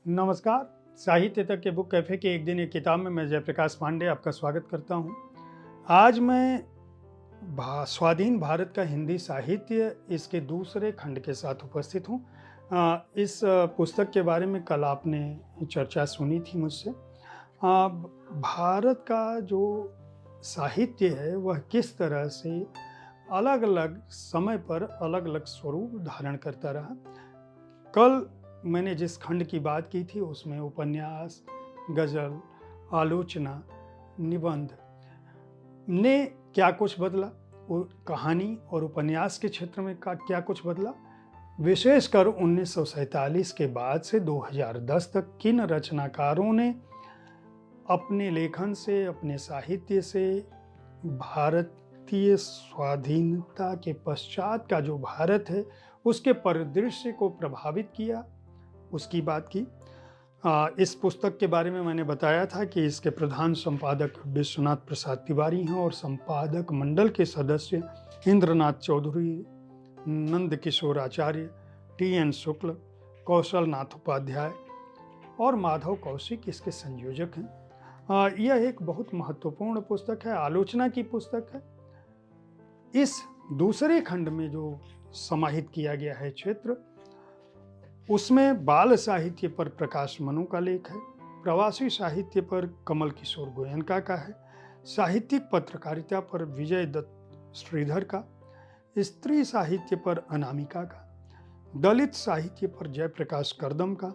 नमस्कार। साहित्य तक के बुक कैफ़े के एक दिन एक किताब में मैं जयप्रकाश पांडे आपका स्वागत करता हूँ। आज मैं स्वाधीन भारत का हिंदी साहित्य इसके दूसरे खंड के साथ उपस्थित हूँ। इस पुस्तक के बारे में कल आपने चर्चा सुनी थी मुझसे। भारत का जो साहित्य है वह किस तरह से अलग-अलग समय पर अलग-अलग स्वरूप धारण करता रहा। कल मैंने जिस खंड की बात की थी उसमें उपन्यास, गज़ल, आलोचना, निबंध ने क्या कुछ बदला, वो कहानी और उपन्यास के क्षेत्र में क्या कुछ बदला, विशेषकर 1947 के बाद से 2010 तक किन रचनाकारों ने अपने लेखन से, अपने साहित्य से भारतीय स्वाधीनता के पश्चात का जो भारत है उसके परिदृश्य को प्रभावित किया, उसकी बात की। इस पुस्तक के बारे में मैंने बताया था कि इसके प्रधान संपादक विश्वनाथ प्रसाद तिवारी हैं और संपादक मंडल के सदस्य इंद्रनाथ चौधरी, नंद किशोर आचार्य, टी.एन. शुक्ल, कौशल नाथ उपाध्याय और माधव कौशिक इसके संयोजक हैं। यह एक बहुत महत्वपूर्ण पुस्तक है, आलोचना की पुस्तक है। इस दूसरे खंड में जो समाहित किया गया है क्षेत्र, उसमें बाल साहित्य पर प्रकाश मनु का लेख है, प्रवासी साहित्य पर कमल किशोर गोयनका का है, साहित्यिक पत्रकारिता पर विजय दत्त श्रीधर का, स्त्री साहित्य पर अनामिका का, दलित साहित्य पर जयप्रकाश करदम का,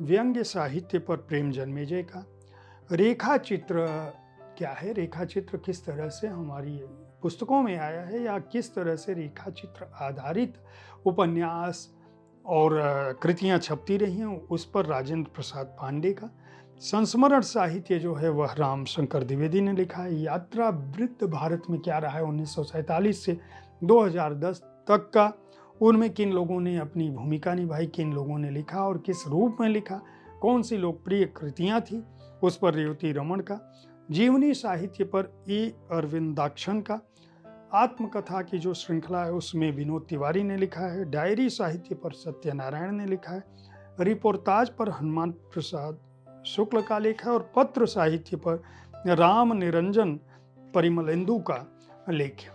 व्यंग्य साहित्य पर प्रेम जन्मेजय का, रेखा चित्र क्या है, रेखा चित्र किस तरह से हमारी पुस्तकों में आया है या किस तरह से रेखा चित्र आधारित उपन्यास और कृतियाँ छपती रही हैं, उस पर राजेंद्र प्रसाद पांडे का, संस्मरण साहित्य जो है वह राम शंकर द्विवेदी ने लिखा है, यात्रा वृत्त भारत में क्या रहा है 1947 से 2010 तक का, उनमें किन लोगों ने अपनी भूमिका निभाई, किन लोगों ने लिखा और किस रूप में लिखा, कौन सी लोकप्रिय कृतियाँ थी, उस पर रेवती रमन का, जीवनी साहित्य पर ए अरविंदाक्षन का, आत्मकथा की जो श्रृंखला है उसमें विनोद तिवारी ने लिखा है, डायरी साहित्य पर सत्यनारायण ने लिखा है, रिपोर्टाज पर हनुमान प्रसाद शुक्ल का लेख है और पत्र साहित्य पर राम निरंजन परिमलेंदु का लेख है।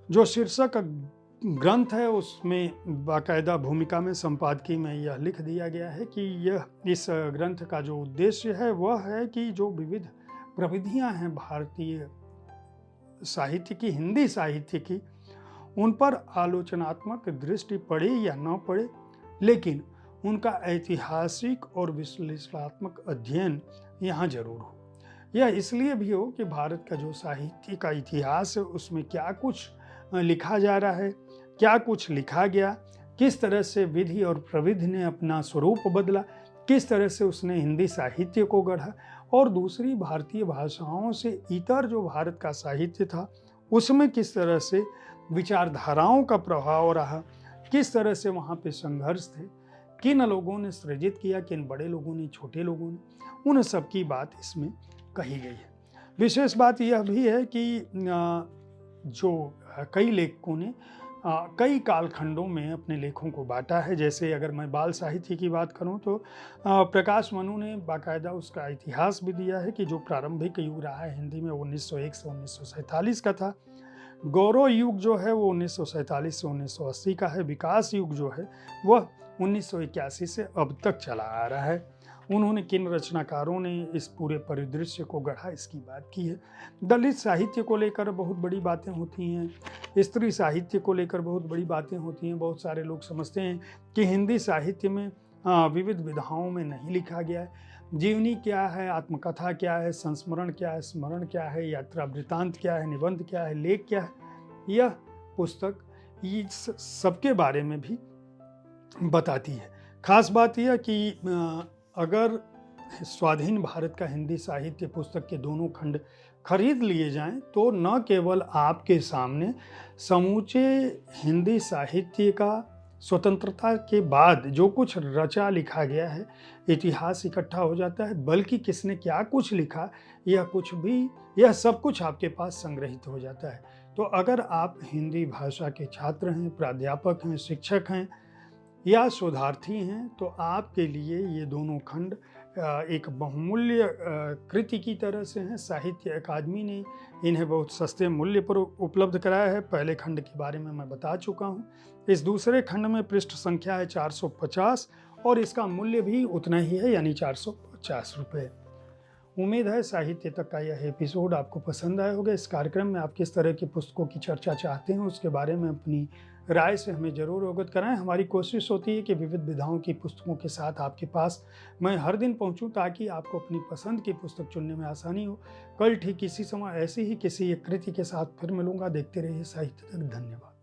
जो शीर्षक ग्रंथ है उसमें बाकायदा भूमिका में संपादकीय में यह लिख दिया गया है कि यह इस ग्रंथ का जो उद्देश्य है वह है कि जो विविध प्रविधियां हैं भारतीय साहित्य की, हिंदी साहित्य की, उन पर आलोचनात्मक दृष्टि पड़े या न पड़े, लेकिन उनका ऐतिहासिक और विश्लेषणात्मक अध्ययन यहाँ जरूर हो। यह इसलिए भी हो कि भारत का जो साहित्य का इतिहास है उसमें क्या कुछ लिखा जा रहा है, क्या कुछ लिखा गया, किस तरह से विधि और प्रविधि ने अपना स्वरूप बदला, किस तरह से उसने हिंदी साहित्य को गढ़ा और दूसरी भारतीय भाषाओं से इतर जो भारत का साहित्य था उसमें किस तरह से विचारधाराओं का प्रभाव रहा, किस तरह से वहाँ पे संघर्ष थे, किन लोगों ने सृजित किया, किन बड़े लोगों ने, छोटे लोगों ने, उन सब की बात इसमें कही गई है। विशेष बात यह भी है कि जो कई लेखकों ने कई कालखंडों में अपने लेखों को बांटा है। जैसे अगर मैं बाल साहित्य की बात करूं तो प्रकाश मनु ने बाकायदा उसका इतिहास भी दिया है कि जो प्रारंभिक युग रहा है हिंदी में 1901 से 1947 का था। गौरव युग जो है वो 1947 से 1980 का है। विकास युग जो है वह 1981 से अब तक चला आ रहा है। उन्होंने किन रचनाकारों ने इस पूरे परिदृश्य को गढ़ा, इसकी बात की है। दलित साहित्य को लेकर बहुत बड़ी बातें होती हैं, स्त्री साहित्य को लेकर बहुत बड़ी बातें होती हैं। बहुत सारे लोग समझते हैं कि हिंदी साहित्य में विविध विधाओं में नहीं लिखा गया है। जीवनी क्या है, आत्मकथा क्या है, संस्मरण क्या है, स्मरण क्या है, यात्रा वृत्तांत क्या है, निबंध क्या है, लेख क्या है, यह पुस्तक इस सबके बारे में भी बताती है। खास बात यह कि अगर स्वाधीन भारत का हिंदी साहित्य पुस्तक के दोनों खंड खरीद लिए जाएं तो न केवल आपके सामने समूचे हिंदी साहित्य का स्वतंत्रता के बाद जो कुछ रचा लिखा गया है, इतिहास इकट्ठा हो जाता है, बल्कि किसने क्या कुछ लिखा यह सब कुछ आपके पास संग्रहित हो जाता है। तो अगर आप हिंदी भाषा के छात्र हैं, प्राध्यापक हैं, शिक्षक हैं या शोधार्थी हैं तो आपके लिए ये दोनों खंड एक बहुमूल्य कृति की तरह से हैं। साहित्य अकादमी ने इन्हें बहुत सस्ते मूल्य पर उपलब्ध कराया है। पहले खंड के बारे में मैं बता चुका हूँ। इस दूसरे खंड में पृष्ठ संख्या है 450 और इसका मूल्य भी उतना ही है, यानी 450 रुपये। उम्मीद है साहित्य तक का यह एपिसोड आपको पसंद आया होगा। इस कार्यक्रम में आप किस तरह की पुस्तकों की चर्चा चाहते हैं उसके बारे में अपनी राय से हमें ज़रूर अवगत कराएं। हमारी कोशिश होती है कि विविध विधाओं की पुस्तकों के साथ आपके पास मैं हर दिन पहुंचूं, ताकि आपको अपनी पसंद की पुस्तक चुनने में आसानी हो। कल ठीक इसी समय ऐसी ही किसी एक कृति के साथ फिर मिलूंगा। देखते रहिए साहित्य तक। धन्यवाद।